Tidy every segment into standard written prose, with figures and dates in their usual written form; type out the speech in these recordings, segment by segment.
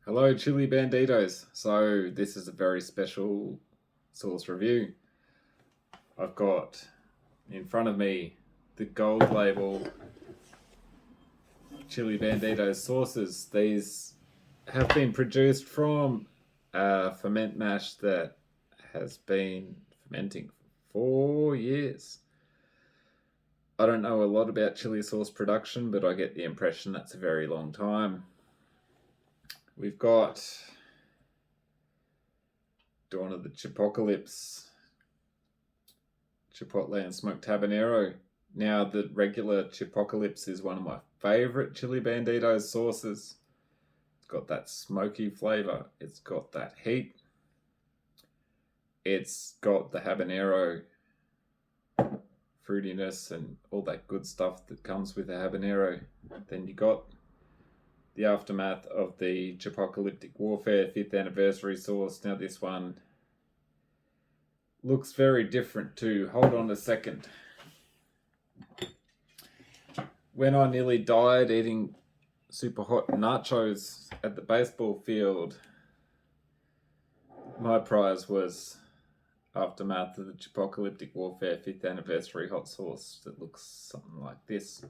Hello, Chile Banditos. So this is a very special sauce review. I've got in front of me the Gold Label Chile Banditos sauces. These have been produced from a ferment mash that has been fermenting for 4 years. I don't know a lot about chili sauce production, but I get the impression that's a very long time. We've got Dawn of the Chipocalypse, Chipotle and smoked habanero. Now, the regular Chipocalypse is one of my favorite Chili Banditos sauces. It's got that smoky flavor. It's got that heat. It's got the habanero fruitiness and all that good stuff that comes with the habanero. Then you got the aftermath of the Chipocalyptic Warfare 5th anniversary sauce. Now this one looks very different too. Hold on a second. When I nearly died eating super hot nachos at the baseball field, my prize was aftermath of the Chipocalyptic Warfare 5th anniversary hot sauce that looks something like this.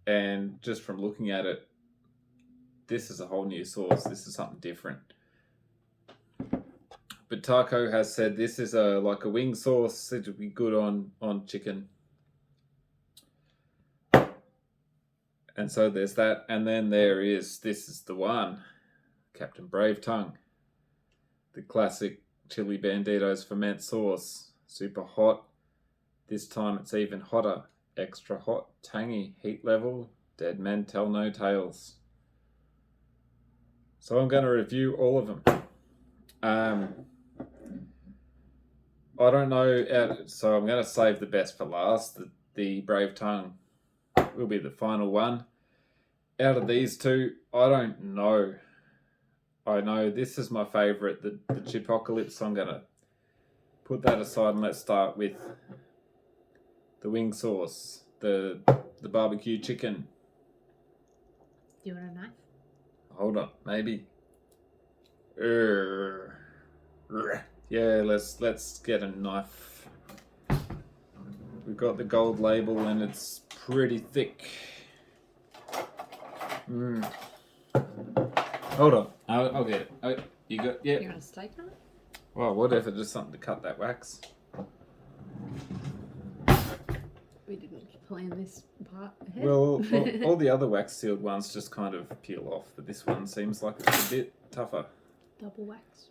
And just from looking at it, this is a whole new sauce. This is something different. But Taco has said this is like a wing sauce. It would be good on chicken. And so there's that. And then this is the one, Captain Brave Tongue. The classic Chili Banditos ferment sauce. Super hot. This time it's even hotter. Extra hot, tangy, heat level. Dead men tell no tales. So I'm going to review all of them. I don't know, so I'm going to save the best for last. The Brave Tongue will be the final one. Out of these two, I don't know. I know this is my favourite, the Chipocalypse, so I'm going to put that aside and let's start with the wing sauce, the barbecue chicken. Do you want a knife? Hold on, maybe. Yeah, let's get a knife. We've got the Gold Label and it's pretty thick. Hold on, I'll get it. Oh, you got, yeah. You want a steak on it? Well, whatever, just something to cut that wax. We didn't plan this part ahead. Well, all the other wax sealed ones just kind of peel off, but this one seems like it's a bit tougher. Double wax.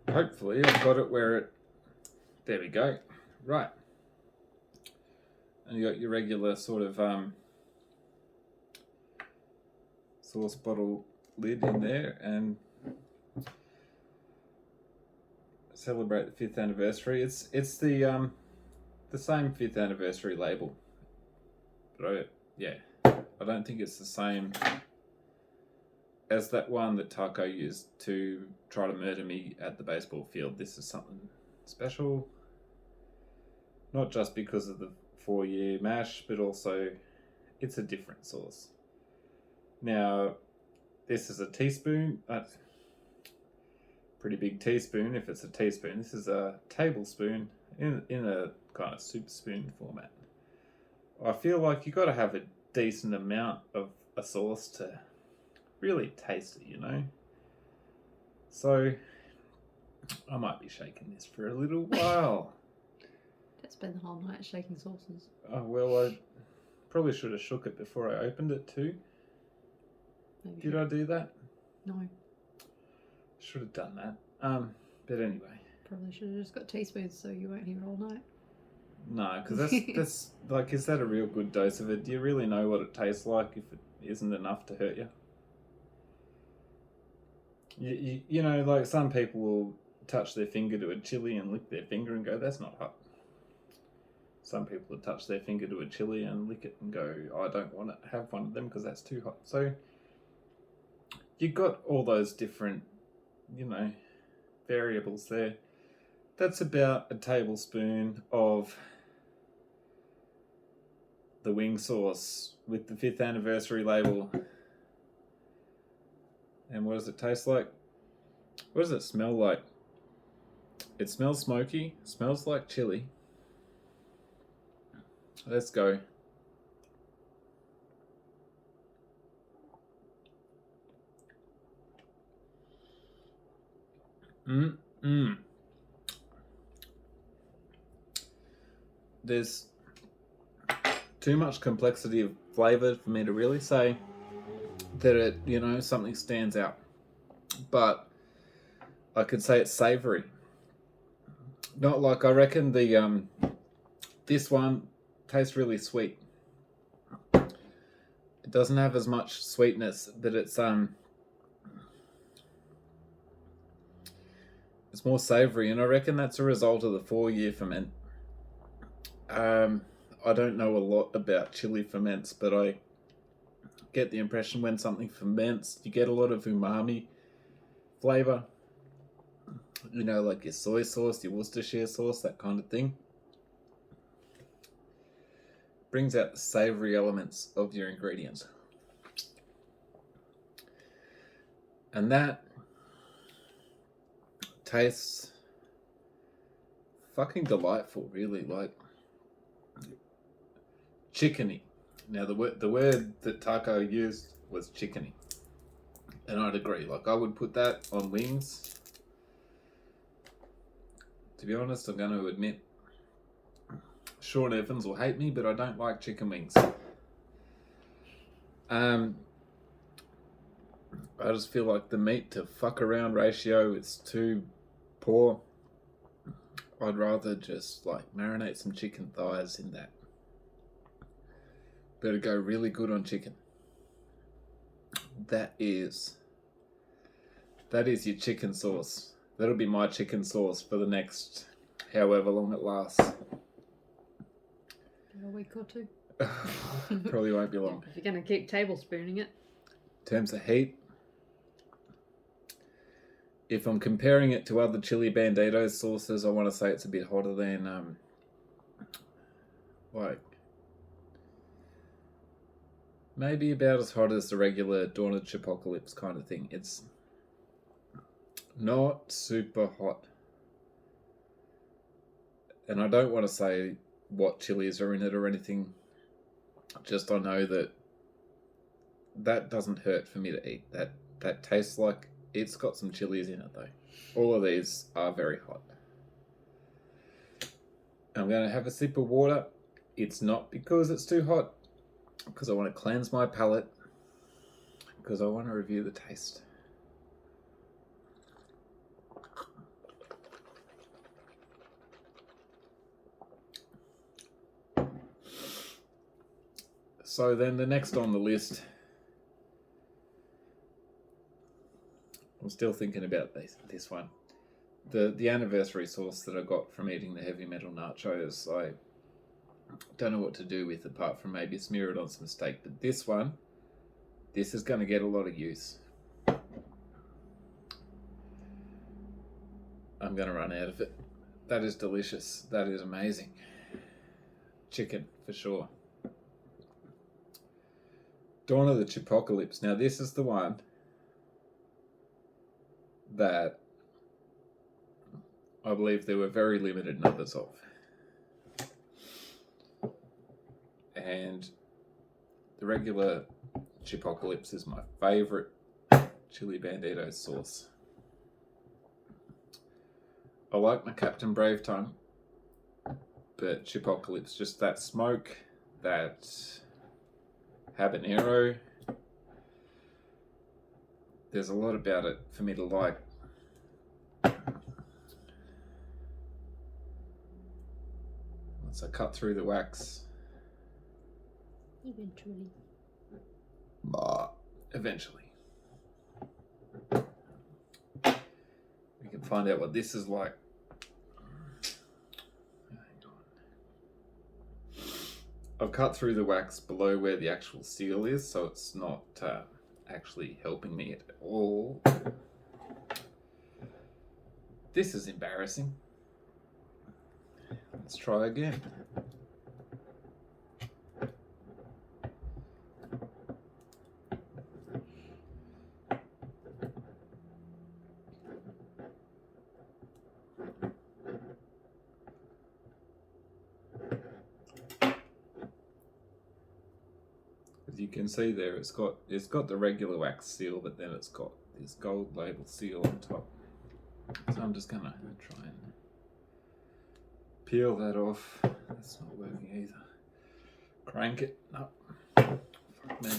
Hopefully I've got it where it... There we go. Right. And you got your regular sort of sauce bottle lid in there and celebrate the 5th anniversary. It's the same 5th anniversary label. But I don't think it's the same as that one that Taco used to try to murder me at the baseball field. This is something special. Not just because of the 4-year mash, but also it's a different sauce. Now, this is a teaspoon. Pretty big teaspoon if it's a teaspoon. This is a tablespoon in a kind of soup spoon format. I feel like you got to have a decent amount of a sauce to really taste it, you know. So I might be shaking this for a little while. Don't spend the whole night shaking sauces. Oh well, I probably should have shook it before I opened it too. Maybe Did I do that? No. Should have done that. But anyway. Probably should have just got teaspoons so you won't hear it all night. No, because that's like, is that a real good dose of it? Do you really know what it tastes like if it isn't enough to hurt you? You know, like some people will touch their finger to a chili and lick their finger and go, that's not hot. Some people will touch their finger to a chili and lick it and go, I don't want to have one of them because that's too hot. So you've got all those different, you know, variables there. That's about a tablespoon of the wing sauce with the 5th anniversary label. And what does it taste like? What does it smell like? It smells smoky, smells like chili. Let's go. There's too much complexity of flavour for me to really say that it, you know, something stands out. But I could say it's savoury. Not like, I reckon the this one tastes really sweet. It doesn't have as much sweetness, but it's more savoury, and I reckon that's a result of the 4-year ferment. I don't know a lot about chili ferments, but I get the impression when something ferments, you get a lot of umami flavour. You know, like your soy sauce, your Worcestershire sauce, that kind of thing. Brings out the savoury elements of your ingredients. And that tastes fucking delightful, really, like chickeny. Now the word that Taco used was chickeny, and I'd agree. Like, I would put that on wings. To be honest, I'm going to admit, Sean Evans will hate me, but I don't like chicken wings. I just feel like the meat to fuck around ratio is too poor. I'd rather just like marinate some chicken thighs in that. Better go really good on chicken. That is your chicken sauce. That'll be my chicken sauce for the next however long it lasts. A week or two. Probably won't be long. If you're going to keep tablespooning it. In terms of heat, if I'm comparing it to other Chile Banditos sauces, I want to say it's a bit hotter than like maybe about as hot as the regular Dawn of Chipotle kind of thing. It's not super hot. And I don't want to say what chilies are in it or anything. Just I know that doesn't hurt for me to eat. That tastes like it's got some chilies in it though. All of these are very hot. I'm going to have a sip of water. It's not because it's too hot, because I want to cleanse my palate, because I want to review the taste. So then the next on the list, I'm still thinking about this one. The anniversary sauce that I got from eating the heavy metal nachos, I don't know what to do with apart from maybe smear it on some steak. But this is going to get a lot of use. I'm going to run out of it. That is delicious. That is amazing. Chicken, for sure. Dawn of the Chipocalypse. Now this is the one that I believe there were very limited numbers of. And the regular Chipocalypse is my favourite Chile Banditos sauce. I like my Captain Brave tongue, but Chipocalypse, just that smoke, that habanero, there's a lot about it for me to like. Once I cut through the wax, eventually we can find out what this is like. I've cut through the wax below where the actual seal is, so it's not actually helping me at all. This is embarrassing. Let's try again. As you can see there, it's got the regular wax seal, but then it's got this gold label seal on top. So I'm just gonna try and peel that off. That's not working either. Crank it. No. Fuck me.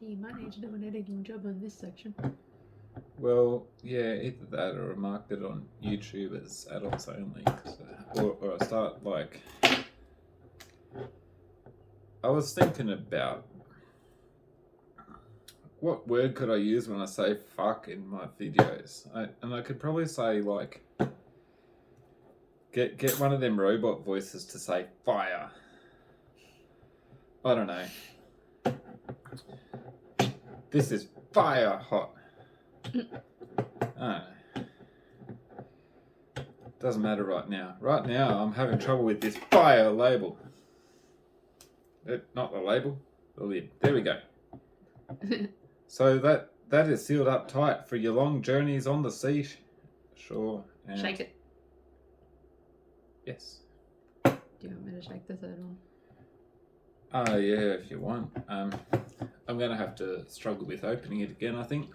You might need to do an editing job on this section. Well, yeah, either that or I marked it on YouTube as adults only. Or I start like... I was thinking about what word could I use when I say fuck in my videos. And I could probably say like... Get one of them robot voices to say fire. I don't know. This is fire hot. I don't know. Doesn't matter right now. Right now I'm having trouble with this fire label. Not the label, the lid. There we go. So that is sealed up tight for your long journeys on the sea. Sure. And Shake it. yes. Do you want me to shake the third one? Oh yeah, if you want. I'm gonna have to struggle with opening it again, I think,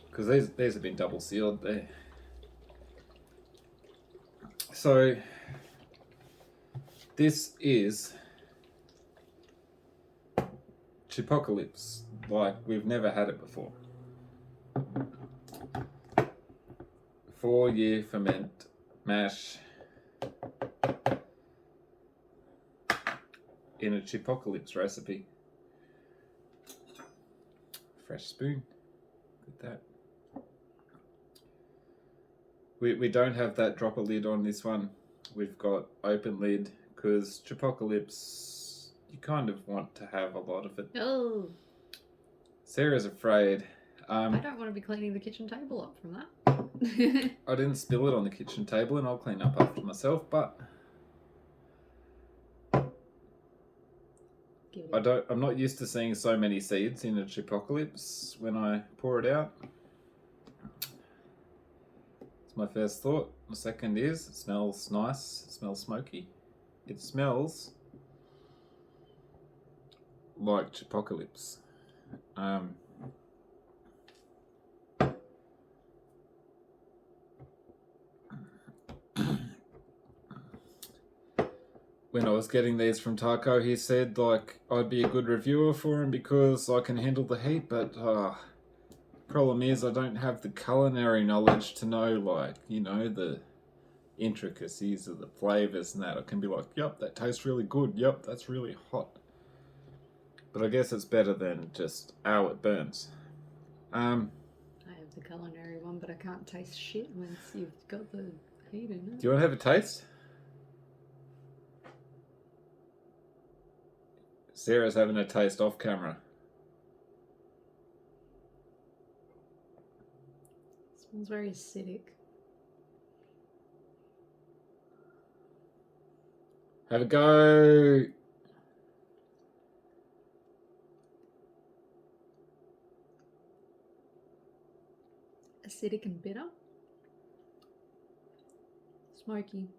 because these have been double sealed there. So this is Chipotle, like we've never had it before. 4-year ferment mash in a Chipotle recipe. Fresh spoon. Look at that. We don't have that dropper lid on this one. We've got open lid because Chipotle, you kind of want to have a lot of it. Oh. Sarah's afraid. I don't want to be cleaning the kitchen table up from that. I didn't spill it on the kitchen table and I'll clean up after myself, but I'm not used to seeing so many seeds in a Chipotle when I pour it out. It's my first thought. The second is it smells nice, it smells smoky. It smells like Chipotle. When I was getting these from Taco, he said like I'd be a good reviewer for him because I can handle the heat, but problem is I don't have the culinary knowledge to know, like, you know, the intricacies of the flavors and that. I can be like, yep, that tastes really good, yep, that's really hot. But I guess it's better than just, ow, it burns. I have the culinary one, but I can't taste shit once you've got the heat in it. Do you want to have a taste? Sarah's having a taste off camera. It smells very acidic. Have a go. Acidic and bitter. Smoky.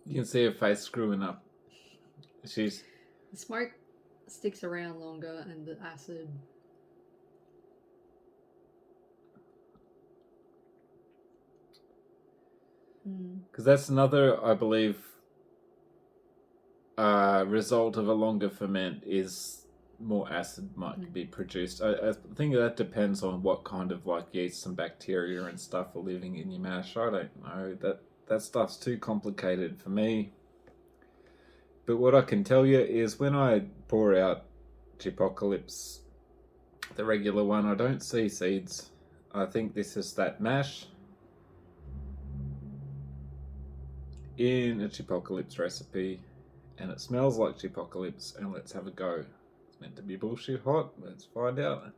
You can see her face screwing up. The smoke sticks around longer and the acid. Because that's another, I believe, result of a longer ferment is more acid might be produced. I think that depends on what kind of like yeast and bacteria and stuff are living in your mash. I don't know. That stuff's too complicated for me. But what I can tell you is when I pour out Chipotle, the regular one, I don't see seeds. I think this is that mash in a Chipotle recipe, and it smells like Chipotle, and let's have a go. It's meant to be bullshit hot. Let's find out.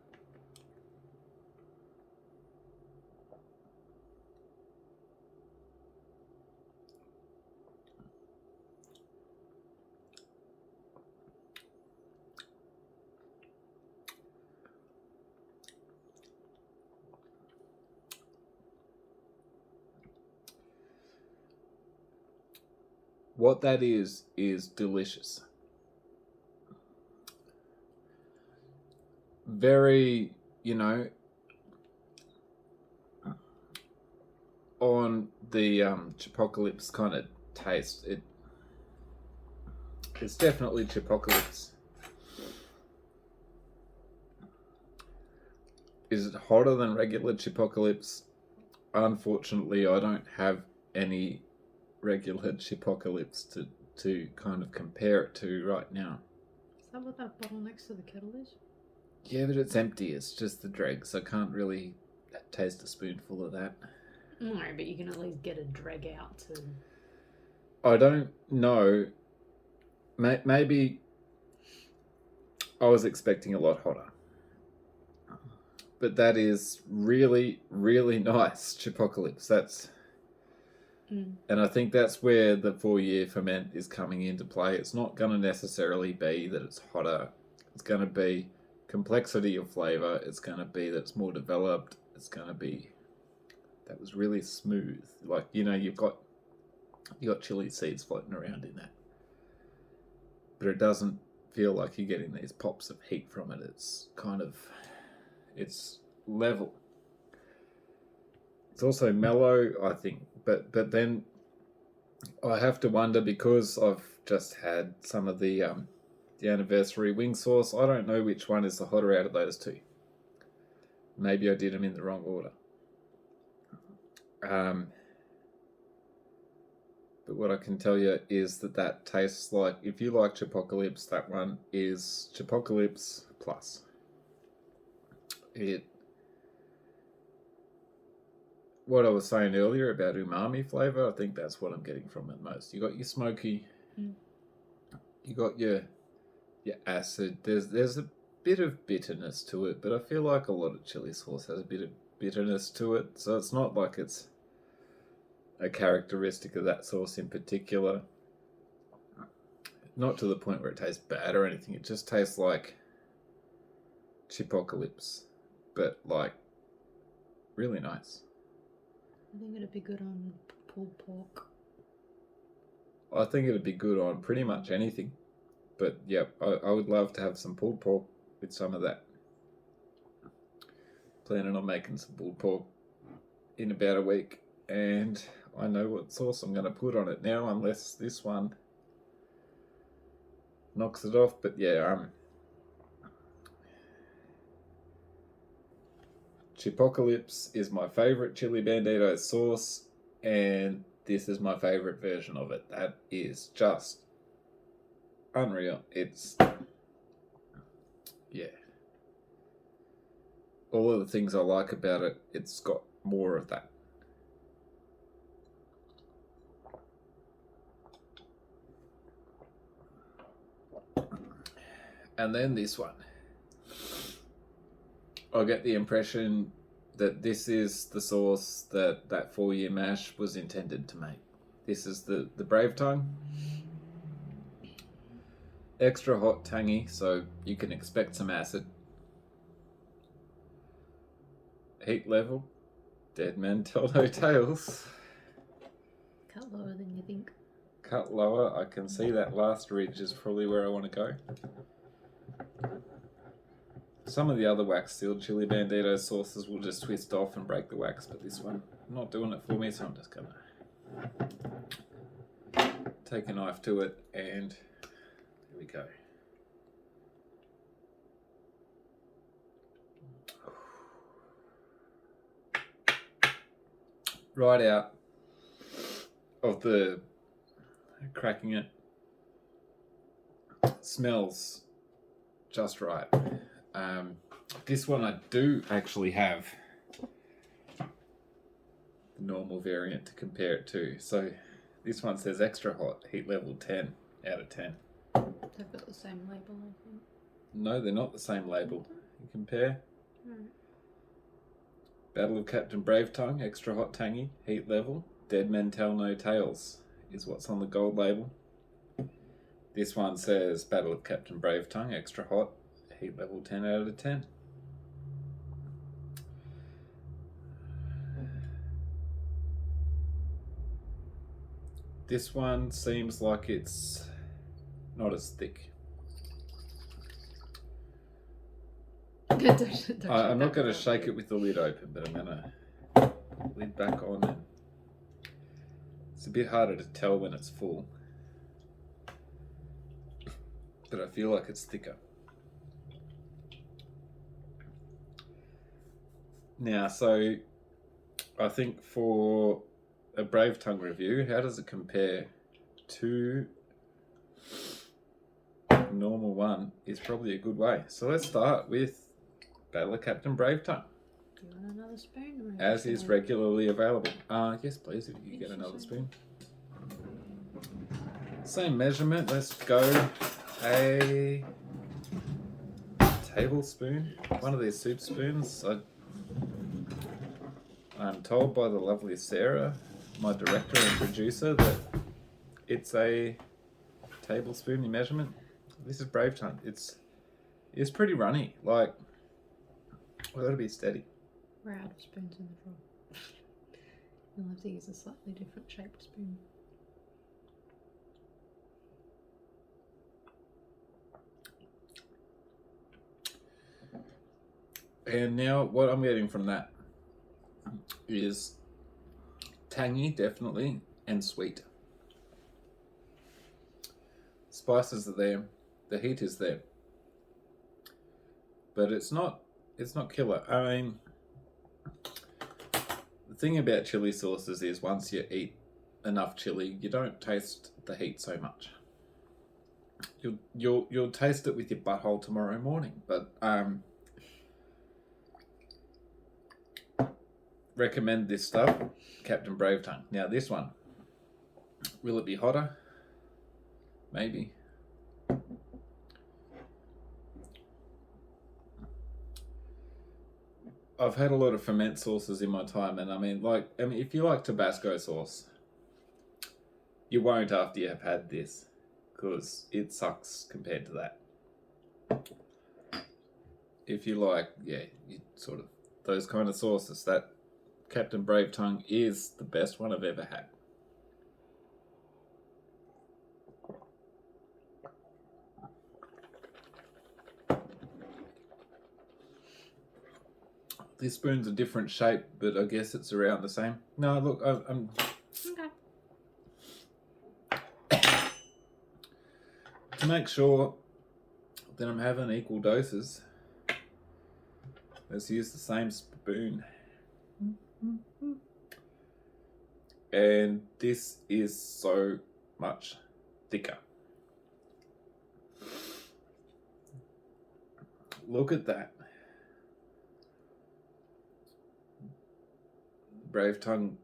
what that is delicious. Very, you know, on the Chipocalypse kind of taste. It's definitely Chipocalypse. Is it hotter than regular Chipocalypse? Unfortunately, I don't have any regular Chipocalypse to kind of compare it to right now. Is that what that bottle next to the kettle is? Yeah, but it's empty. It's just the dregs. I can't really taste a spoonful of that. No, but you can at least get a dreg out to... I don't know. Maybe I was expecting a lot hotter. But that is really, really nice Chipocalypse. That's... And I think that's where the 4-year ferment is coming into play. It's not going to necessarily be that it's hotter. It's going to be complexity of flavour. It's going to be that it's more developed. It's going to be that was really smooth. Like, you know, you got chili seeds floating around in that, but it doesn't feel like you're getting these pops of heat from it. It's kind of, it's level. It's also mellow, I think, but then I have to wonder, because I've just had some of the anniversary wing sauce. I don't know which one is the hotter out of those two. Maybe I did them in the wrong order. But what I can tell you is that tastes like, if you like Chipocalypse, that one is Chipocalypse plus. What I was saying earlier about umami flavour, I think that's what I'm getting from it most. You got your smoky, you got your acid. There's a bit of bitterness to it, but I feel like a lot of chili sauce has a bit of bitterness to it, so it's not like it's a characteristic of that sauce in particular. Not to the point where it tastes bad or anything. It just tastes like Chipocalypse, but like really nice. I think it'd be good on pulled pork. I think it'd be good on pretty much anything. But yeah, I would love to have some pulled pork with some of that. Planning on making some pulled pork in about a week, and I know what sauce I'm going to put on it now, unless this one knocks it off. But yeah, Chipocalypse is my favourite Chile Banditos sauce, and this is my favourite version of it. That is just unreal. It's, yeah. All of the things I like about it, it's got more of that. And then this one. I get the impression that this is the sauce that 4-year mash was intended to make. This is the Brave Tongue. Extra hot, tangy, so you can expect some acid. Heat level, dead men tell no tales. Cut lower than you think. Cut lower, I can see that last ridge is probably where I want to go. Some of the other wax sealed Chile Bandito sauces will just twist off and break the wax, but this one, not doing it for me, so I'm just gonna take a knife to it, and here we go. Right out of the cracking it, smells just right. This one I do actually have the normal variant to compare it to. So this one says extra hot, heat level 10 out of 10. They've got the same label, I think. No, they're not the same label. You compare. Battle of Captain Brave Tongue, extra hot, tangy, heat level. Dead men tell no tales is what's on the gold label. This one says Battle of Captain Brave Tongue, extra hot, heat level 10 out of 10. This one seems like it's not as thick. I'm not going to shake it with the lid open, but I'm going to lid back on it. It's a bit harder to tell when it's full, but I feel like it's thicker. Now, so I think for a Brave Tongue review, how does it compare to normal one is probably a good way. So let's start with Battle of Captain Brave Tongue. Do you want another spoon? As is regularly available. Yes, please, if you get another spoon. Same measurement. Let's go a tablespoon. One of these soup spoons. I'm told by the lovely Sarah, my director and producer, that it's a tablespoon in measurement. This is Brave Tongue. It's pretty runny. Like, we've got to be steady. We're out of spoons in the drawer. You'll have to use a slightly different shaped spoon. And now what I'm getting from that is tangy, definitely, and sweet. Spices are there. The heat is there. But it's not killer. I mean, the thing about chili sauces is once you eat enough chili, you don't taste the heat so much. You'll taste it with your butthole tomorrow morning, but recommend this stuff, Captain Brave Tongue. Now this one, will it be hotter? Maybe. I've had a lot of ferment sauces in my time, and I mean, if you like Tabasco sauce, you won't after you have had this, because it sucks compared to that. If you like, those kind of sauces, that Captain Brave Tongue is the best one I've ever had. This spoon's a different shape, but I guess it's around the same. No, look, I'm... Okay. To make sure that I'm having equal doses, let's use the same spoon. And this is so much thicker. Look at that. Brave Tongue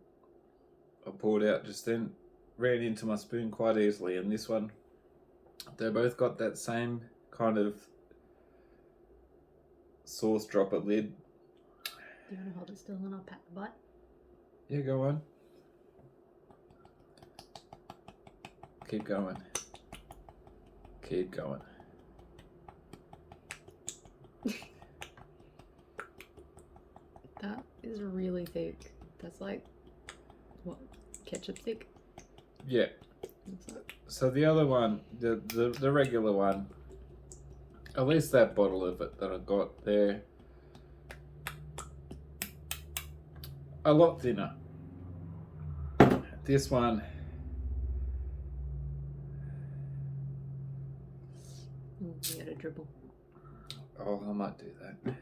I poured out just then ran into my spoon quite easily, and this one, they both got that same kind of sauce dropper lid. Do you want to hold it still and I'll pat the butt? Yeah, go on. Keep going. Keep going. That is really thick. That's like, what, ketchup thick? Yeah. So the other one, the regular one, at least that bottle of it that I got there, a lot thinner. This one, You gotta dribble. oh, I might do that.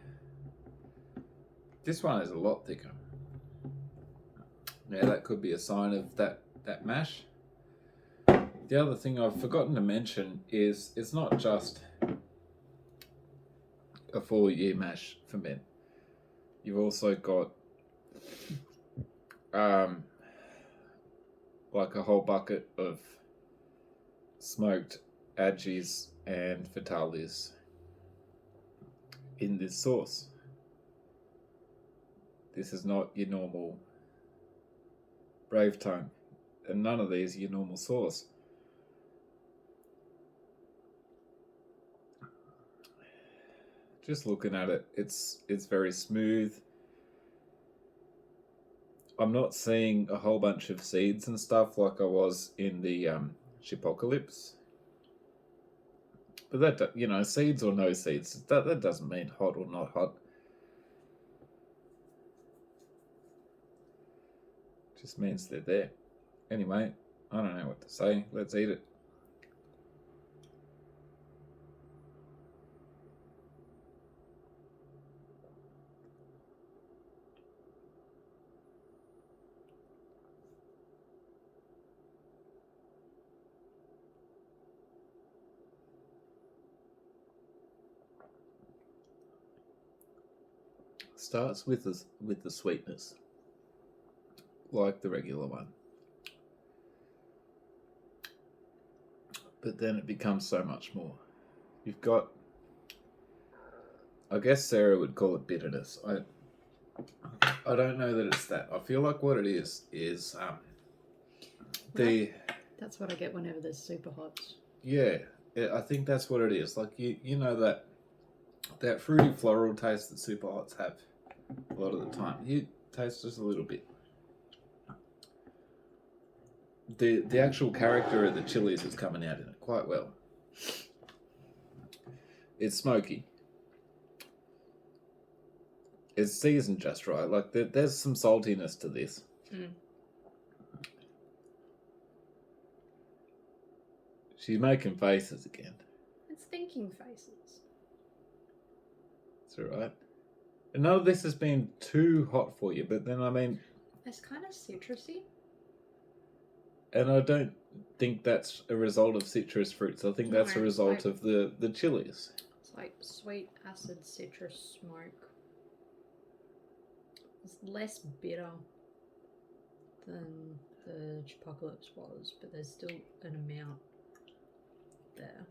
This one is a lot thicker. Now that could be a sign of that mash. The other thing I've forgotten to mention is it's not just a 4-year mash ferment. You've also got like a whole bucket of smoked Adgies and Vitalis in this sauce. This is not your normal Brave Tongue, and none of these are your normal sauce. Just looking at it, it's very smooth. I'm not seeing a whole bunch of seeds and stuff like I was in the Chipocalypse. But that, seeds or no seeds, that doesn't mean hot or not hot. It just means they're there. Anyway, I don't know what to say. Let's eat it. Starts with the sweetness, like the regular one, but then it becomes so much more. You've got, I guess Sarah would call it bitterness. I don't know that it's that. I feel like what it is That's what I get whenever there's super hot. Yeah, I think that's what it is. Like you know that fruity floral taste that super hots have a lot of the time. You taste just a little bit. The actual character of the chilies is coming out in it quite well. It's smoky. It's seasoned just right. Like there's some saltiness to this. Mm. She's making faces again. It's thinking faces. It's alright. And none of this has been too hot for you, but then It's kind of citrusy. And I don't think that's a result of citrus fruits. I think that's a result of the chilies. It's like sweet acid citrus smoke. It's less bitter than the Chipocalypse was, but there's still an amount there.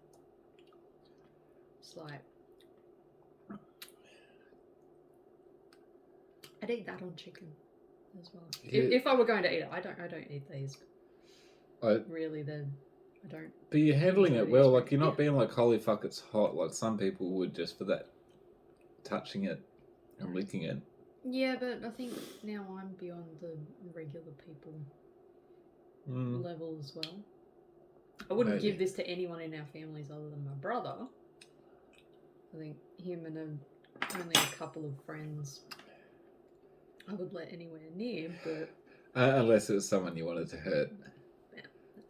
It's like I'd eat that on chicken as well. Yeah. If I were going to eat it, I don't eat these. I don't. But you're handling it well. Like you're not being like, holy fuck, it's hot. Like some people would just for that, touching it and licking it. Yeah, but I think now I'm beyond the regular people level as well. I wouldn't give this to anyone in our families other than my brother. I think him and only a couple of friends I would let anywhere near, but unless it was someone you wanted to hurt. Yeah,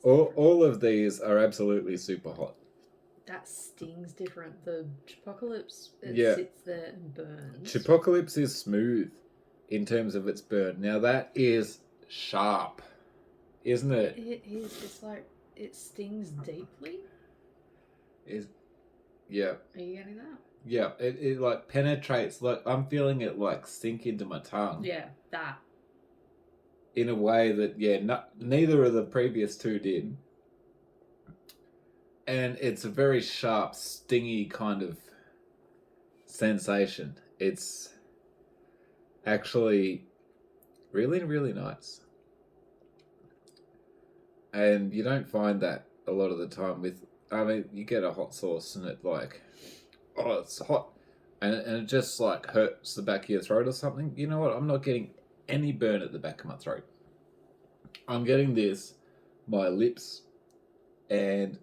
all of these are absolutely super hot. That sting's different. The Chipocalypse, sits there and burns. Chipocalypse is smooth in terms of its burn. Now that is sharp, isn't it? It is. It's like it stings deeply. Yeah. Are you getting that? Yeah, it like penetrates. Like I'm feeling it like sink into my tongue. Yeah, that. In a way that neither of the previous two did. And it's a very sharp, stingy kind of sensation. It's actually really, really nice. And you don't find that a lot of the time you get a hot sauce and it like, oh, it's hot. And it just like hurts the back of your throat or something. You know what? I'm not getting any burn at the back of my throat. I'm getting my lips and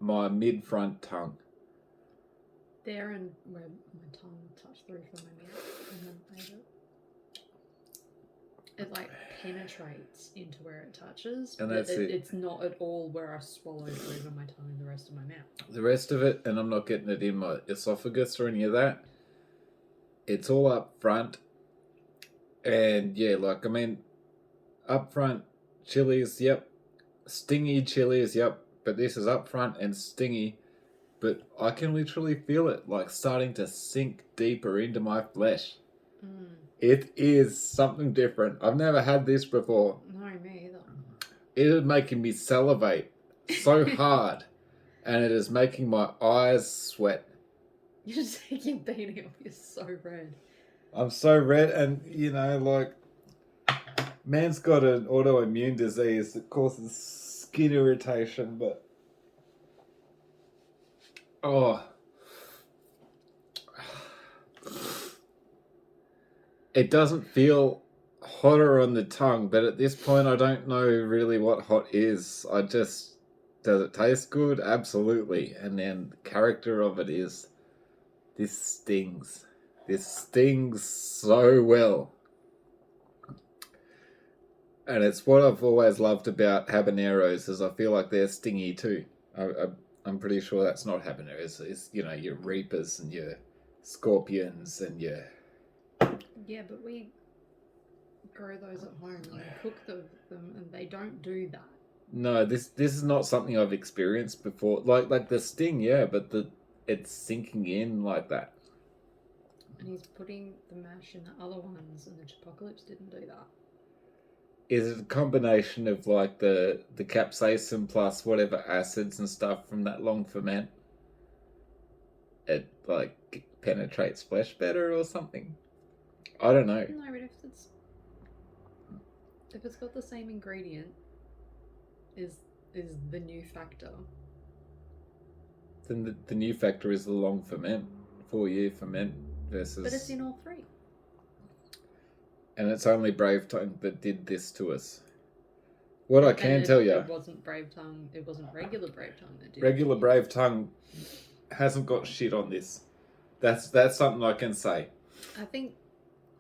my mid-front tongue. There and where my tongue touched the roof of my mouth and then over. It like penetrates into where it touches. And that's it. It's not at all where I swallowed over my tongue and the rest of my mouth. The rest of it, and I'm not getting it in my esophagus or any of that. It's all up front. And up front, chilies, yep. Stingy chilies, yep. But this is up front and stingy. But I can literally feel it like starting to sink deeper into my flesh. Mm. It is something different. I've never had this before. No, me either. It is making me salivate so hard. And it is making my eyes sweat. You're just taking your beanie off. You're so red. I'm so red and, man's got an autoimmune disease that causes skin irritation, but... Oh. It doesn't feel hotter on the tongue, but at this point I don't know really what hot is. Does it taste good? Absolutely. And then the character of it is, this stings. This stings so well. And it's what I've always loved about habaneros, is I feel like they're stingy too. I'm pretty sure that's not habaneros. It's, your reapers and your scorpions and your... Yeah, but we grow those at home and we cook them and they don't do that. No, this is not something I've experienced before. Like the sting, yeah, but it's sinking in like that. And he's putting the mash in the other ones, and the Chipotle didn't do that. Is it a combination of like the capsaicin plus whatever acids and stuff from that long ferment? It like penetrates flesh better or something? I don't know. No, but if it's got the same ingredient, is the new factor. Then the new factor is the long ferment, 4-year ferment versus. But it's in all three. And it's only Brave Tongue that did this to us. What I can tell you, it wasn't Brave Tongue. It wasn't regular Brave Tongue that did. Regular Brave Tongue hasn't got shit on this. That's something I can say. I think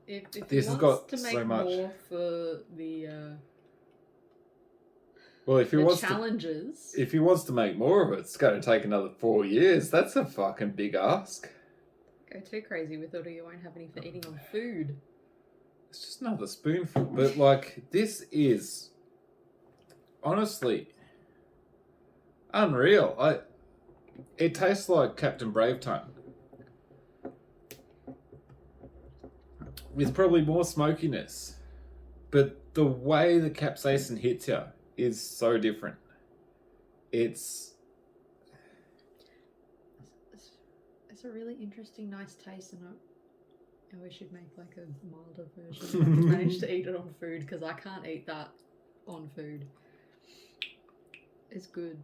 if this he has wants got to make so much more for the well, if he wants challenges, if he wants to make more of it, it's going to take another 4 years. That's a fucking big ask. Go too crazy with it, or you won't have any for eating on food. It's just another spoonful, but like this is honestly unreal. It tastes like Captain Brave Tongue with probably more smokiness, but the way the capsaicin hits you is so different. It's a really interesting, nice taste, and we should make like a milder version. I managed to eat it on food because I can't eat that on food. It's good.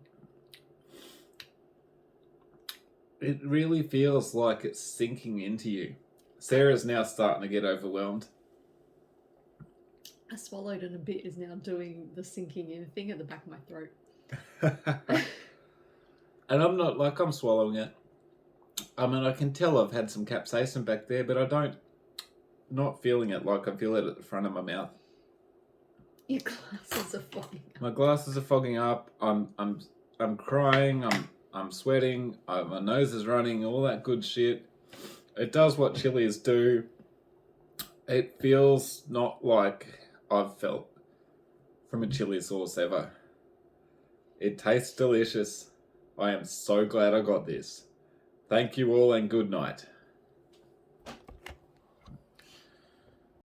It really feels like it's sinking into you. Sarah's now starting to get overwhelmed. I swallowed and a bit is now doing the sinking in thing at the back of my throat. And I'm swallowing it. I mean, I can tell I've had some capsaicin back there, but not feeling it like I feel it at the front of my mouth. Your glasses are fogging up. My glasses are fogging up. I'm crying. I'm sweating. My nose is running. All that good shit. It does what chilies do. It feels not like I've felt from a chili sauce ever. It tastes delicious. I am so glad I got this. Thank you all and good night.